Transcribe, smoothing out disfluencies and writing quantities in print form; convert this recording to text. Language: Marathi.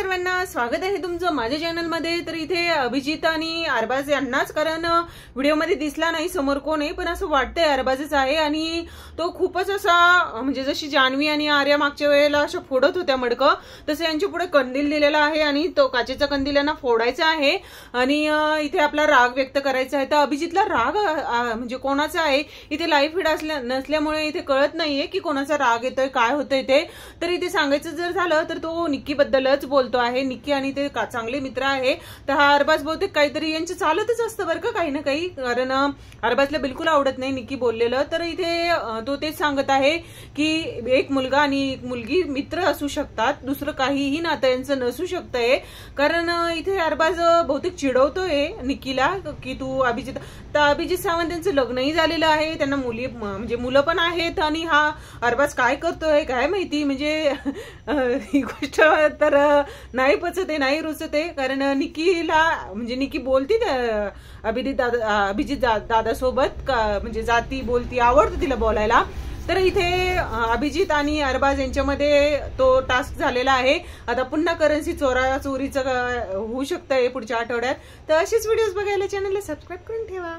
सर्वांना स्वागत आहे तुमचं माझ्या चॅनल मध्ये। तर इथे अभिजित आणि अरबाज यांनाच, कारण व्हिडिओ मध्ये दिसला नाही समोर कोण आहे, पण असं वाटतंय अरबाजच आहे। आणि तो खूपच असा म्हणजे जशी जान्हवी आणि आर्या मागच्या वेळेला अशा फोडत होत्या मडकं, तसं यांच्या पुढे कंदील दिलेला आहे आणि तो काचेचा कंदील यांना फोडायचा आहे आणि इथे आपला राग व्यक्त करायचा आहे। तर अभिजितला राग म्हणजे कोणाचा आहे इथे लाईव्ह फीड नसल्यामुळे इथे कळत नाहीये की कोणाचा राग येतोय काय होतंय ते। तर इथे सांगायचं जर झालं तर तो निक्की बद्दलच बोलतो आहे। निक्की आणि ते चांगले मित्र आहे। तर हा अरबाज बहुतेक काहीतरी यांचं चालतच असतं बरं का काही ना काही, कारण अरबाजला बिलकुल आवडत नाही निक्की बोललेलं। तर इथे तो तेच सांगत आहे की एक मुलगा आणि एक मुलगी मित्र असू शकतात, दुसरं काहीही नातं यांचं नसू शकतंय। कारण इथे अरबाज बहुतेक चिडवतोय निक्कीला की तू अभिजित, तर अभिजित सावंत यांचं लग्नही झालेलं आहे, त्यांना मुली म्हणजे मुलं पण आहेत आणि हा अरबाज काय करतोय काय माहिती। म्हणजे ही गोष्ट तर नाही पचत आहे, नाही रुचत आहे। कारण निक्कीला म्हणजे निक्की बोलती अभिजित दादा सोबत म्हणजे जाती बोलती, आवडतं तिला बोलायला। तर इथे अभिजित आणि अरबाज यांच्यामध्ये तो टास्क झालेला आहे। आता पुन्हा करन्सी चोरीचं होऊ शकतंय पुढच्या आठवड्यात। तर असेच व्हिडिओज बघायला चॅनलला सबस्क्राईब करून ठेवा।